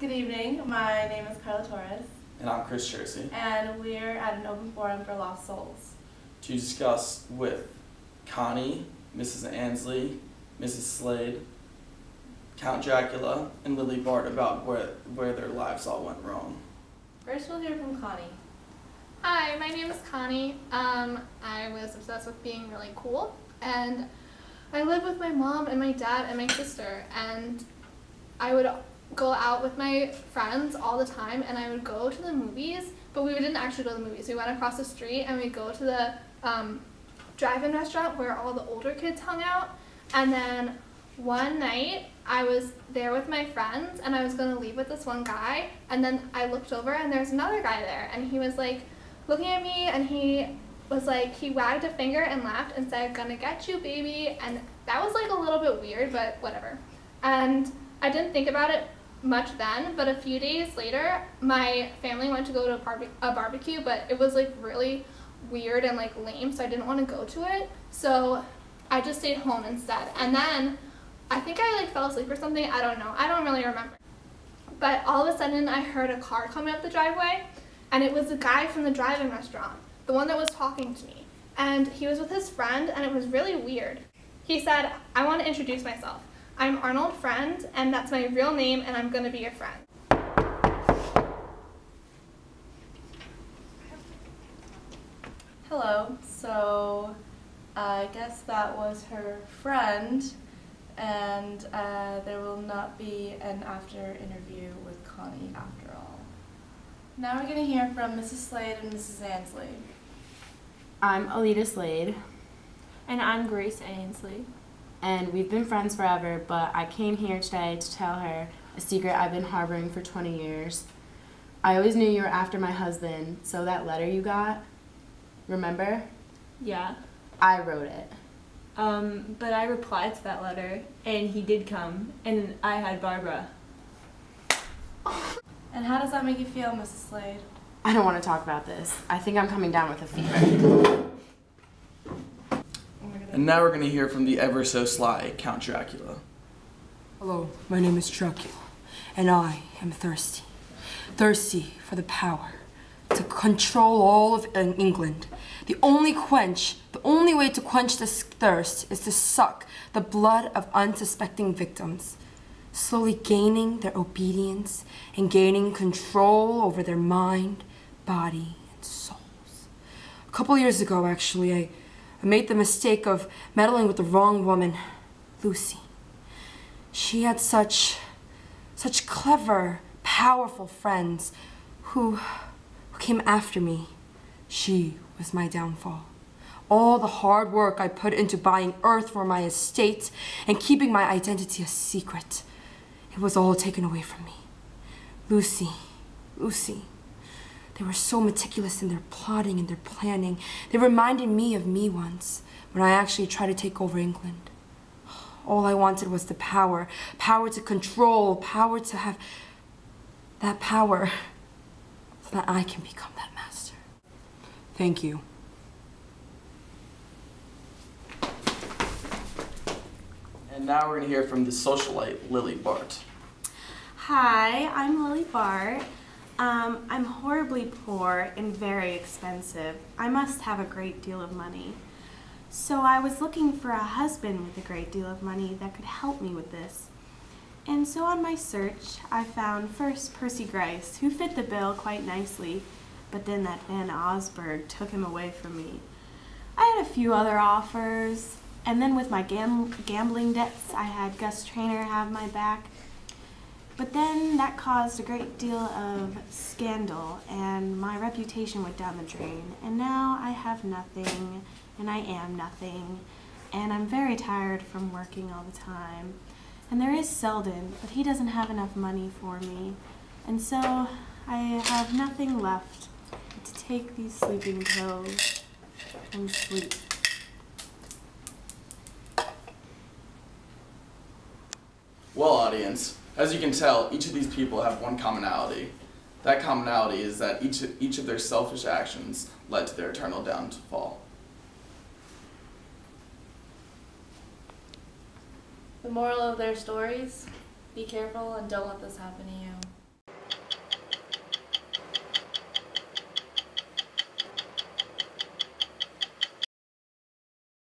Good evening. My name is Carla Torres. And I'm Chris Jersey. And we're at an open forum for lost souls. To discuss with Connie, Mrs. Ansley, Mrs. Slade, Count Dracula, and Lily Bart about where their lives all went wrong. First we'll hear from Connie. Hi, my name is Connie. I was obsessed with being really cool, and I live with my mom and my dad and my sister, and I would go out with my friends all the time, and I would go to the movies, but we didn't actually go to the movies. We went across the street and we'd go to the drive-in restaurant where all the older kids hung out, and then one night I was there with my friends and I was going to leave with this one guy, and then I looked over and there's another guy there, and he was like looking at me, and he was like, he wagged a finger and laughed and said, "Gonna get you, baby," and that was like a little bit weird, but whatever. And I didn't think about it much then, but a few days later my family went to go to a barbecue, but it was like really weird and like lame, so I didn't want to go to it, so I just stayed home instead. And then I think I like fell asleep or something, I don't know, I don't really remember. But all of a sudden I heard a car coming up the driveway, and it was the guy from the drive-in restaurant, the one that was talking to me, and he was with his friend, and it was really weird. He said, "I want to introduce myself. I'm Arnold Friend, and that's my real name, and I'm going to be your friend." Hello. So I guess that was her friend, and there will not be an after interview with Connie after all. Now we're going to hear from Mrs. Slade and Mrs. Ansley. I'm Alita Slade. And I'm Grace Ainsley. And we've been friends forever, but I came here today to tell her a secret I've been harboring for 20 years. I always knew you were after my husband, so that letter you got, remember? Yeah. I wrote it. But I replied to that letter, and he did come, and I had Barbara. And how does that make you feel, Mrs. Slade? I don't want to talk about this. I think I'm coming down with a fever. And now we're going to hear from the ever so sly Count Dracula. Hello, my name is Dracula, and I am thirsty. Thirsty for the power to control all of England. The only way to quench this thirst is to suck the blood of unsuspecting victims, slowly gaining their obedience and gaining control over their mind, body, and souls. A couple years ago, actually, I made the mistake of meddling with the wrong woman, Lucy. She had such clever, powerful friends who came after me. She was my downfall. All the hard work I put into buying earth for my estate and keeping my identity a secret, it was all taken away from me. Lucy. They were so meticulous in their plotting and their planning. They reminded me of me once, when I actually tried to take over England. All I wanted was the power. Power to control, power to have that power so that I can become that master. Thank you. And now we're going to hear from the socialite Lily Bart. Hi, I'm Lily Bart. I'm horribly poor and very expensive. I must have a great deal of money. So I was looking for a husband with a great deal of money that could help me with this. And so on my search, I found first Percy Grice, who fit the bill quite nicely, but then that Van Osberg took him away from me. I had a few other offers, and then with my gambling debts, I had Gus Traynor have my back. But then that caused a great deal of scandal, and my reputation went down the drain. And now I have nothing, and I am nothing, and I'm very tired from working all the time. And there is Selden, but he doesn't have enough money for me. And so I have nothing left but to take these sleeping pills and sleep. Well, audience, as you can tell, each of these people have one commonality. That commonality is that each of their selfish actions led to their eternal downfall. The moral of their stories: be careful and don't let this happen to you.